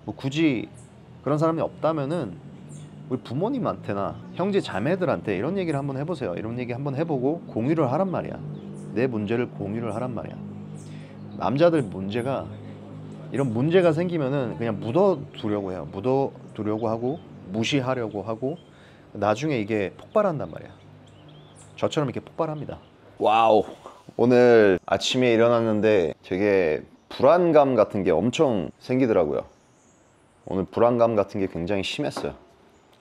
뭐 굳이 그런 사람이 없다면은 우리 부모님한테나 형제 자매들한테 이런 얘기를 한번 해보세요. 이런 얘기 한번 해보고 공유를 하란 말이야. 내 문제를 공유를 하란 말이야. 남자들 문제가, 이런 문제가 생기면은 그냥 묻어두려고 해요. 묻어두려고 하고 무시하려고 하고 나중에 이게 폭발한단 말이야. 저처럼 이렇게 폭발합니다. 와우, 오늘 아침에 일어났는데 되게 불안감 같은 게 엄청 생기더라고요. 오늘 불안감 같은 게 굉장히 심했어요.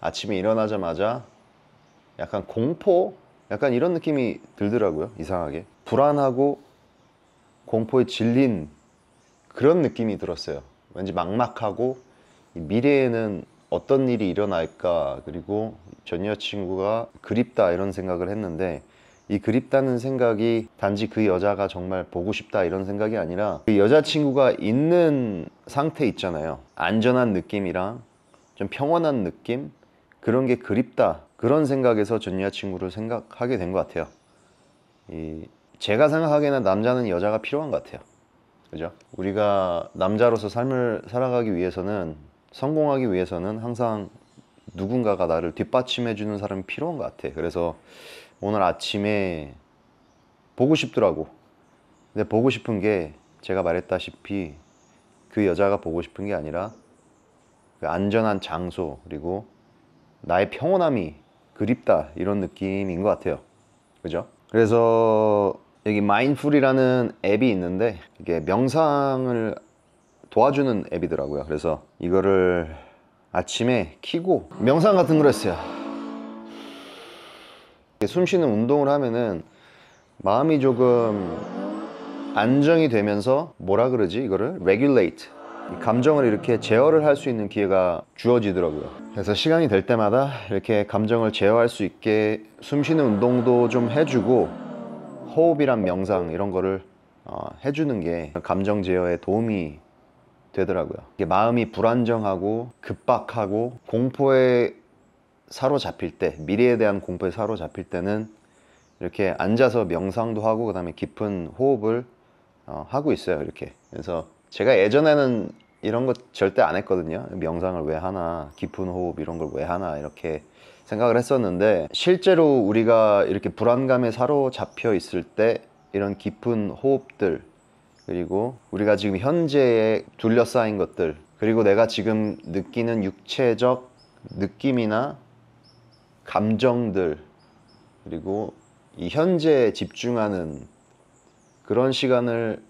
아침에 일어나자마자 약간 공포? 약간 이런 느낌이 들더라고요. 이상하게 불안하고 공포에 질린 그런 느낌이 들었어요. 왠지 막막하고 미래에는 어떤 일이 일어날까, 그리고 전 여자친구가 그립다 이런 생각을 했는데, 이 그립다는 생각이 단지 그 여자가 정말 보고 싶다 이런 생각이 아니라 그 여자친구가 있는 상태 있잖아요. 안전한 느낌이랑 좀 평온한 느낌, 그런 게 그립다, 그런 생각에서 전 여자친구를 생각하게 된 것 같아요. 제가 생각하기에는 남자는 여자가 필요한 것 같아요. 그죠? 우리가 남자로서 삶을 살아가기 위해서는, 성공하기 위해서는 항상 누군가가 나를 뒷받침해 주는 사람이 필요한 것 같아. 그래서 오늘 아침에 보고 싶더라고. 근데 보고 싶은 게, 제가 말했다시피 그 여자가 보고 싶은 게 아니라 그 안전한 장소, 그리고 나의 평온함이 그립다, 이런 느낌인 것 같아요. 그죠? 그래서 여기 마인풀이라는 앱이 있는데, 이게 명상을 도와주는 앱이더라고요. 그래서 이거를 아침에 키고 명상 같은 걸 했어요. 숨 쉬는 운동을 하면은 마음이 조금 안정이 되면서, 뭐라 그러지 이거를? regulate, 감정을 이렇게 제어를 할 수 있는 기회가 주어지더라고요. 그래서 시간이 될 때마다 이렇게 감정을 제어할 수 있게 숨 쉬는 운동도 좀 해주고, 호흡이랑 명상 이런 거를 해주는 게 감정 제어에 도움이 되더라고요. 이게 마음이 불안정하고 급박하고 공포에 사로잡힐 때, 미래에 대한 공포에 사로잡힐 때는 이렇게 앉아서 명상도 하고, 그 다음에 깊은 호흡을 하고 있어요. 이렇게. 그래서 제가 예전에는 이런 거 절대 안 했거든요. 명상을 왜 하나, 깊은 호흡 이런 걸 왜 하나, 이렇게 생각을 했었는데, 실제로 우리가 이렇게 불안감에 사로잡혀 있을 때 이런 깊은 호흡들, 그리고 우리가 지금 현재에 둘러싸인 것들, 그리고 내가 지금 느끼는 육체적 느낌이나 감정들, 그리고 이 현재에 집중하는 그런 시간을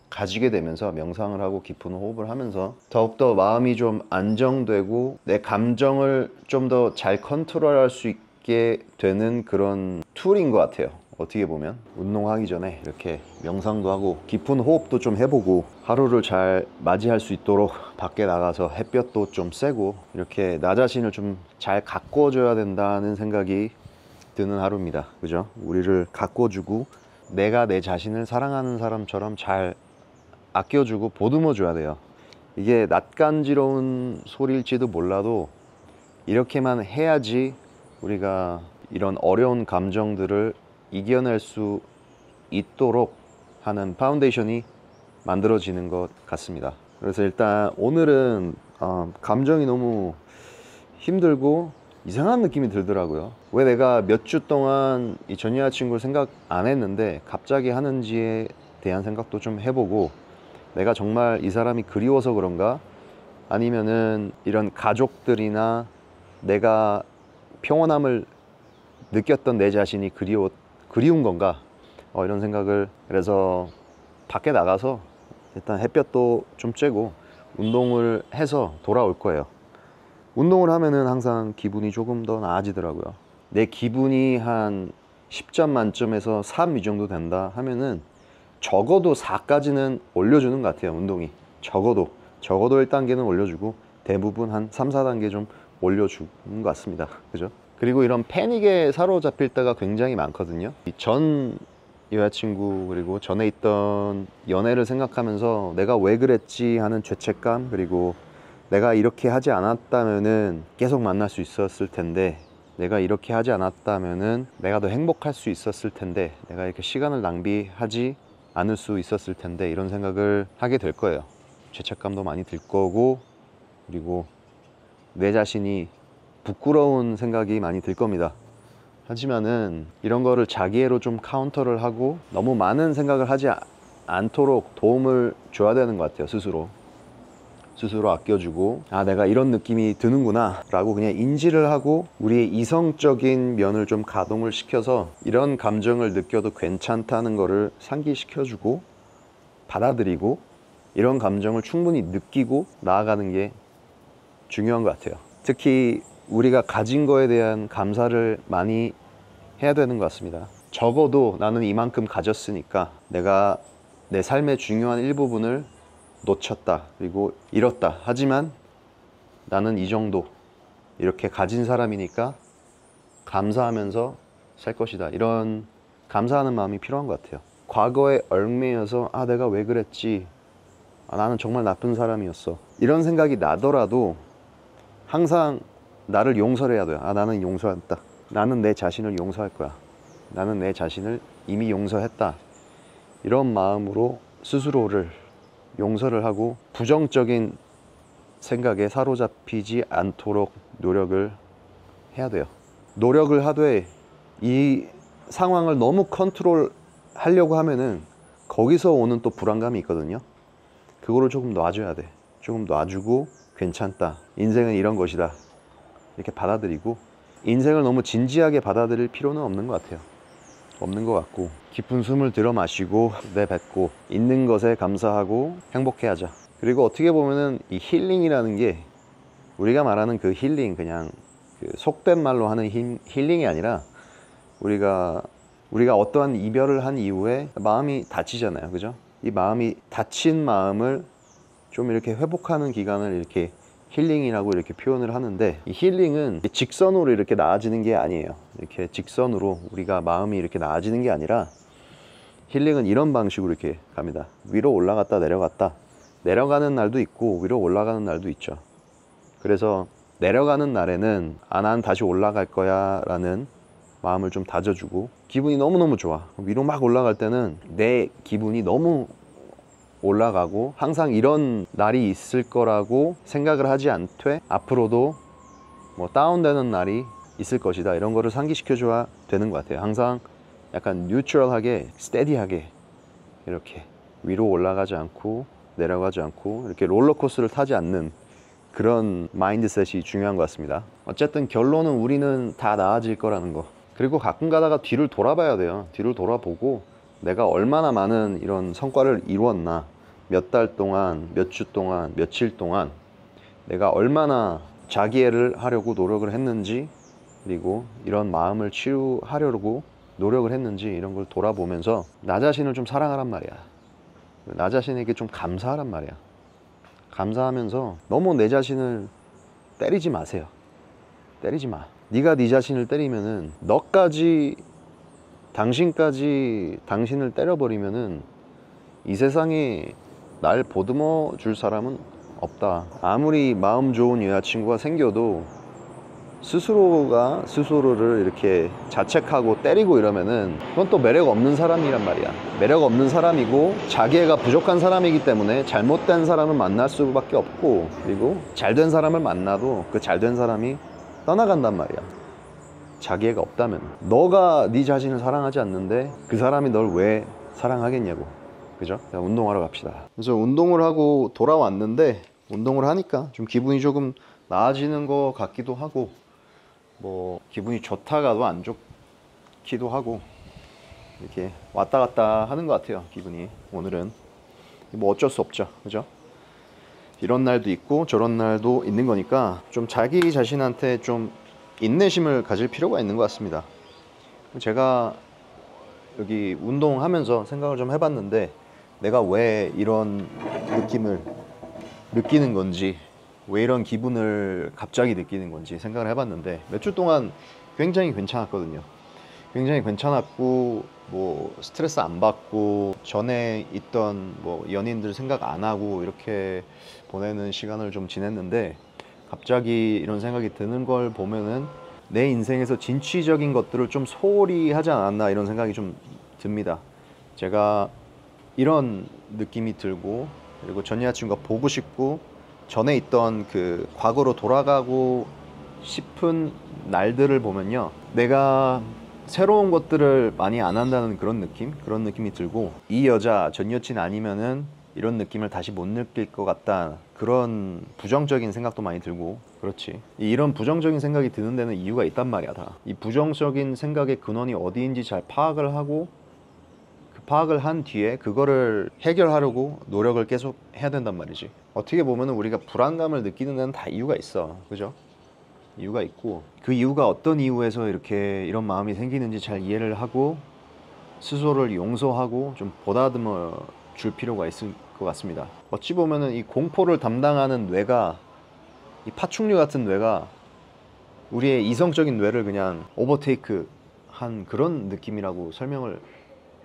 가지게 되면서, 명상을 하고 깊은 호흡을 하면서 더욱더 마음이 좀 안정되고 내 감정을 좀 더 잘 컨트롤할 수 있게 되는 그런 툴인 것 같아요. 어떻게 보면 운동하기 전에 이렇게 명상도 하고 깊은 호흡도 좀 해보고, 하루를 잘 맞이할 수 있도록 밖에 나가서 햇볕도 좀 쐬고, 이렇게 나 자신을 좀 잘 가꿔줘야 된다는 생각이 드는 하루입니다. 그죠? 우리를 가꿔주고 내가 내 자신을 사랑하는 사람처럼 잘 아껴주고 보듬어 줘야 돼요. 이게 낯간지러운 소리일지도 몰라도 이렇게만 해야지 우리가 이런 어려운 감정들을 이겨낼 수 있도록 하는 파운데이션이 만들어지는 것 같습니다. 그래서 일단 오늘은 감정이 너무 힘들고 이상한 느낌이 들더라고요. 왜 내가 몇 주 동안 이 전 여자친구를 생각 안 했는데 갑자기 하는지에 대한 생각도 좀 해보고, 내가 정말 이 사람이 그리워서 그런가, 아니면은 이런 가족들이나 내가 평온함을 느꼈던 내 자신이 그리운 건가, 이런 생각을. 그래서 밖에 나가서 일단 햇볕도 좀 쬐고 운동을 해서 돌아올 거예요. 운동을 하면은 항상 기분이 조금 더 나아지더라고요. 내 기분이 한 10점 만점에서 3 이 정도 된다 하면은 적어도 4까지는 올려주는 것 같아요. 운동이 적어도 1단계는 올려주고, 대부분 한 3, 4단계 좀 올려주는 것 같습니다. 그죠? 그리고 이런 패닉에 사로잡힐 때가 굉장히 많거든요. 전 여자친구, 그리고 전에 있던 연애를 생각하면서 내가 왜 그랬지 하는 죄책감, 그리고 내가 이렇게 하지 않았다면은 계속 만날 수 있었을 텐데, 내가 이렇게 하지 않았다면은 내가 더 행복할 수 있었을 텐데, 내가 이렇게 시간을 낭비하지 않을 수 있었을 텐데, 이런 생각을 하게 될 거예요. 죄책감도 많이 들 거고, 그리고 내 자신이 부끄러운 생각이 많이 들 겁니다. 하지만은 이런 거를 자기애로 좀 카운터를 하고 너무 많은 생각을 하지 않도록 도움을 줘야 되는 것 같아요. 스스로 아껴주고, 아, 내가 이런 느낌이 드는구나 라고 그냥 인지를 하고 우리의 이성적인 면을 좀 가동을 시켜서 이런 감정을 느껴도 괜찮다는 거를 상기시켜주고 받아들이고 이런 감정을 충분히 느끼고 나아가는 게 중요한 것 같아요. 특히 우리가 가진 거에 대한 감사를 많이 해야 되는 것 같습니다. 적어도 나는 이만큼 가졌으니까 내가 내 삶의 중요한 일부분을 놓쳤다, 그리고 잃었다. 하지만 나는 이 정도 이렇게 가진 사람이니까 감사하면서 살 것이다. 이런 감사하는 마음이 필요한 것 같아요. 과거에 얽매여서 아, 내가 왜 그랬지, 아, 나는 정말 나쁜 사람이었어, 이런 생각이 나더라도 항상 나를 용서를 해야 돼요. 아, 나는 용서했다. 나는 내 자신을 용서할 거야. 나는 내 자신을 이미 용서했다. 이런 마음으로 스스로를 용서를 하고 부정적인 생각에 사로잡히지 않도록 노력을 해야 돼요. 노력을 하되 이 상황을 너무 컨트롤 하려고 하면은 거기서 오는 또 불안감이 있거든요. 그거를 조금 놔줘야 돼. 조금 놔주고 괜찮다, 인생은 이런 것이다, 이렇게 받아들이고, 인생을 너무 진지하게 받아들일 필요는 없는 것 같아요. 없는 것 같고, 깊은 숨을 들여 마시고 내뱉고 있는 것에 감사하고 행복해하자. 그리고 어떻게 보면은 이 힐링이라는 게 우리가 말하는 그 힐링, 그냥 그 속된 말로 하는 힐링이 아니라 우리가 어떠한 이별을 한 이후에 마음이 다치잖아요. 그죠? 이 마음이 다친 마음을 좀 이렇게 회복하는 기간을 이렇게 힐링이라고 이렇게 표현을 하는데, 이 힐링은 직선으로 이렇게 나아지는 게 아니에요. 이렇게 직선으로 우리가 마음이 이렇게 나아지는 게 아니라 힐링은 이런 방식으로 이렇게 갑니다. 위로 올라갔다 내려갔다. 내려가는 날도 있고 위로 올라가는 날도 있죠. 그래서 내려가는 날에는 아, 난 다시 올라갈 거야 라는 마음을 좀 다져주고, 기분이 너무너무 좋아, 위로 막 올라갈 때는 내 기분이 너무 올라가고 항상 이런 날이 있을 거라고 생각을 하지 않되 앞으로도 뭐 다운되는 날이 있을 것이다, 이런 거를 상기시켜줘야 되는 것 같아요. 항상 약간 뉴트럴하게 스테디하게 이렇게 위로 올라가지 않고 내려가지 않고 이렇게 롤러코스터를 타지 않는 그런 마인드셋이 중요한 것 같습니다. 어쨌든 결론은 우리는 다 나아질 거라는 거. 그리고 가끔 가다가 뒤를 돌아봐야 돼요. 뒤를 돌아보고 내가 얼마나 많은 이런 성과를 이루었나, 몇 달 동안, 몇 주 동안, 며칠 동안 내가 얼마나 자기애를 하려고 노력을 했는지, 그리고 이런 마음을 치유하려고 노력을 했는지, 이런 걸 돌아보면서 나 자신을 좀 사랑하란 말이야. 나 자신에게 좀 감사하란 말이야. 감사하면서 너무 내 자신을 때리지 마세요. 때리지 마. 네가 네 자신을 때리면은 너까지, 당신까지 당신을 때려버리면은 이 세상에 날 보듬어 줄 사람은 없다. 아무리 마음 좋은 여자친구가 생겨도 스스로가 스스로를 이렇게 자책하고 때리고 이러면은 그건 또 매력 없는 사람이란 말이야. 매력 없는 사람이고 자기애가 부족한 사람이기 때문에 잘못된 사람을 만날 수밖에 없고, 그리고 잘된 사람을 만나도 그 잘된 사람이 떠나간단 말이야. 자기애가 없다면. 너가 네 자신을 사랑하지 않는데 그 사람이 널 왜 사랑하겠냐고. 그죠? 자, 운동하러 갑시다. 그래서 운동을 하고 돌아왔는데, 운동을 하니까 좀 기분이 조금 나아지는 것 같기도 하고, 뭐 기분이 좋다가도 안 좋기도 하고, 이렇게 왔다 갔다 하는 것 같아요. 기분이 오늘은 뭐 어쩔 수 없죠. 그죠? 이런 날도 있고 저런 날도 있는 거니까 좀 자기 자신한테 좀 인내심을 가질 필요가 있는 것 같습니다. 제가 여기 운동하면서 생각을 좀 해봤는데, 내가 왜 이런 느낌을 느끼는 건지, 왜 이런 기분을 갑자기 느끼는 건지 생각을 해봤는데, 몇 주 동안 굉장히 괜찮았거든요. 굉장히 괜찮았고, 뭐 스트레스 안 받고, 전에 있던 뭐 연인들 생각 안 하고 이렇게 보내는 시간을 좀 지냈는데, 갑자기 이런 생각이 드는 걸 보면은 내 인생에서 진취적인 것들을 좀 소홀히 하지 않았나, 이런 생각이 좀 듭니다. 제가 이런 느낌이 들고, 그리고 전 여자친구가 보고 싶고 전에 있던 그 과거로 돌아가고 싶은 날들을 보면요, 내가 새로운 것들을 많이 안 한다는 그런 느낌이 들고, 이 여자 전 여친 아니면은 이런 느낌을 다시 못 느낄 것 같다, 그런 부정적인 생각도 많이 들고. 그렇지, 이런 부정적인 생각이 드는 데는 이유가 있단 말이야. 다 이 부정적인 생각의 근원이 어디인지 잘 파악을 하고, 그 파악을 한 뒤에 그거를 해결하려고 노력을 계속 해야 된단 말이지. 어떻게 보면은 우리가 불안감을 느끼는 데는 다 이유가 있어, 그죠? 이유가 있고, 그 이유가 어떤 이유에서 이렇게 이런 마음이 생기는지 잘 이해를 하고 스스로를 용서하고 좀 보다듬어 줄 필요가 있을 것 같습니다. 어찌 보면은 이 공포를 담당하는 뇌가, 이 파충류 같은 뇌가 우리의 이성적인 뇌를 그냥 오버테이크 한 그런 느낌이라고 설명을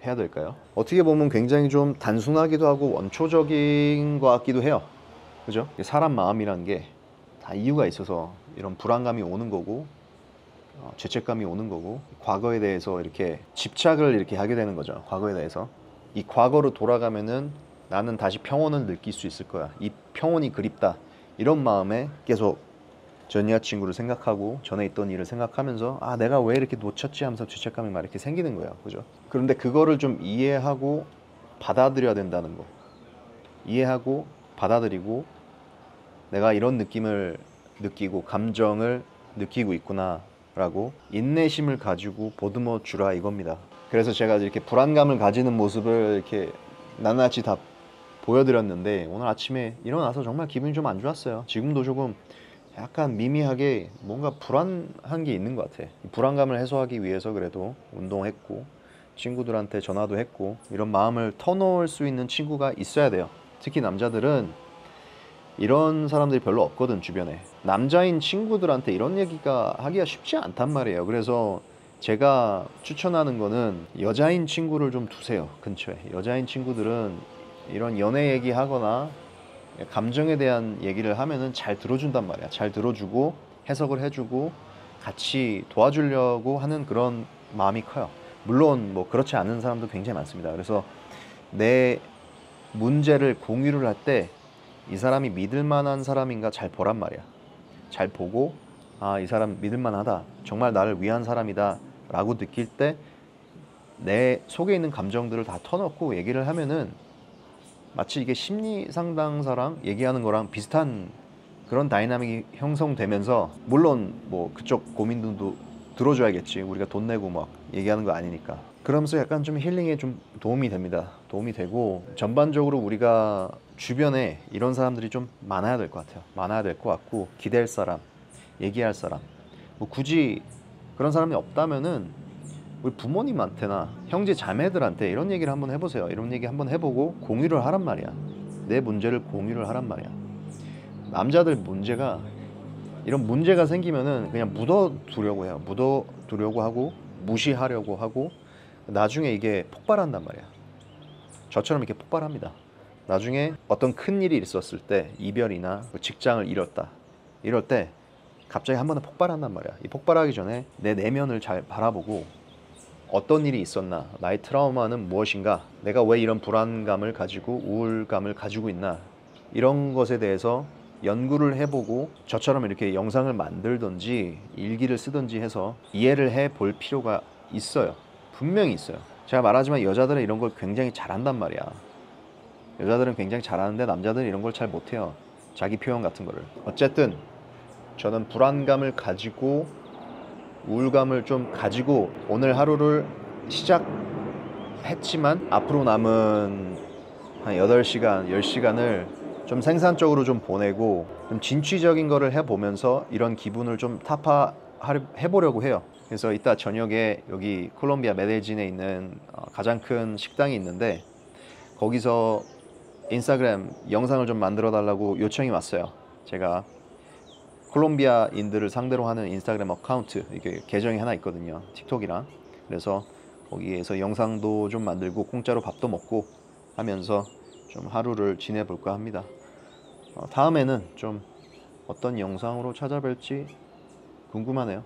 해야 될까요? 어떻게 보면 굉장히 좀 단순하기도 하고 원초적인 것 같기도 해요, 그죠? 사람 마음이란 게 다 이유가 있어서 이런 불안감이 오는 거고, 죄책감이 오는 거고, 과거에 대해서 이렇게 집착을 이렇게 하게 되는 거죠. 과거에 대해서 이 과거로 돌아가면은 나는 다시 평온을 느낄 수 있을 거야, 이 평온이 그립다, 이런 마음에 계속 전 여자친구를 생각하고 전에 있던 일을 생각하면서 아, 내가 왜 이렇게 놓쳤지 하면서 죄책감이 막 이렇게 생기는 거예요, 그죠? 그런데 그거를 좀 이해하고 받아들여야 된다는 거, 이해하고 받아들이고, 내가 이런 느낌을 느끼고 감정을 느끼고 있구나 라고 인내심을 가지고 보듬어 주라, 이겁니다. 그래서 제가 이렇게 불안감을 가지는 모습을 이렇게 낱낱이 다 보여드렸는데, 오늘 아침에 일어나서 정말 기분이 좀 안 좋았어요. 지금도 조금 약간 미미하게 뭔가 불안한 게 있는 것 같아. 이 불안감을 해소하기 위해서 그래도 운동했고 친구들한테 전화도 했고, 이런 마음을 터놓을 수 있는 친구가 있어야 돼요. 특히 남자들은 이런 사람들이 별로 없거든, 주변에. 남자인 친구들한테 이런 얘기가 하기가 쉽지 않단 말이에요. 그래서 제가 추천하는 거는 여자인 친구를 좀 두세요, 근처에. 여자인 친구들은 이런 연애 얘기하거나 감정에 대한 얘기를 하면은 잘 들어준단 말이야. 잘 들어주고 해석을 해주고 같이 도와주려고 하는 그런 마음이 커요. 물론 뭐 그렇지 않은 사람도 굉장히 많습니다. 그래서 내 문제를 공유를 할 때 이 사람이 믿을 만한 사람인가 잘 보란 말이야. 잘 보고, 아, 이 사람 믿을 만하다, 정말 나를 위한 사람이다 라고 느낄 때 내 속에 있는 감정들을 다 터놓고 얘기를 하면은 마치 이게 심리 상담사랑 얘기하는 거랑 비슷한 그런 다이나믹이 형성되면서, 물론 뭐 그쪽 고민도 들어줘야겠지, 우리가 돈 내고 막 얘기하는 거 아니니까. 그러면서 약간 좀 힐링에 좀 도움이 됩니다. 도움이 되고, 전반적으로 우리가 주변에 이런 사람들이 좀 많아야 될 것 같아요. 많아야 될 것 같고, 기댈 사람, 얘기할 사람. 뭐 굳이 그런 사람이 없다면은 우리 부모님한테나 형제 자매들한테 이런 얘기를 한번 해보세요. 이런 얘기 한번 해보고 공유를 하란 말이야. 내 문제를 공유를 하란 말이야. 남자들 문제가, 이런 문제가 생기면은 그냥 묻어두려고 해요. 묻어두려고 하고 무시하려고 하고 나중에 이게 폭발한단 말이야. 저처럼 이렇게 폭발합니다. 나중에 어떤 큰 일이 있었을 때, 이별이나 직장을 잃었다 이럴 때 갑자기 한 번에 폭발한단 말이야. 이 폭발하기 전에 내 내면을 잘 바라보고, 어떤 일이 있었나, 나의 트라우마는 무엇인가, 내가 왜 이런 불안감을 가지고 우울감을 가지고 있나, 이런 것에 대해서 연구를 해보고 저처럼 이렇게 영상을 만들든지 일기를 쓰든지 해서 이해를 해볼 필요가 있어요. 분명히 있어요. 제가 말하지만 여자들은 이런 걸 굉장히 잘한단 말이야. 여자들은 굉장히 잘하는데 남자들은 이런 걸 잘 못해요. 자기 표현 같은 거를. 어쨌든 저는 불안감을 가지고 우울감을 좀 가지고 오늘 하루를 시작했지만, 앞으로 남은 한 8시간, 10시간을 좀 생산적으로 좀 보내고 좀 진취적인 거를 해보면서 이런 기분을 좀 타파해보려고 해요. 그래서 이따 저녁에 여기 콜롬비아 메델진에 있는 가장 큰 식당이 있는데, 거기서 인스타그램 영상을 좀 만들어 달라고 요청이 왔어요. 제가 콜롬비아인들을 상대로 하는 인스타그램 어카운트, 이게 계정이 하나 있거든요, 틱톡이랑. 그래서 거기에서 영상도 좀 만들고 공짜로 밥도 먹고 하면서 좀 하루를 지내볼까 합니다. 다음에는 좀 어떤 영상으로 찾아뵐지 궁금하네요.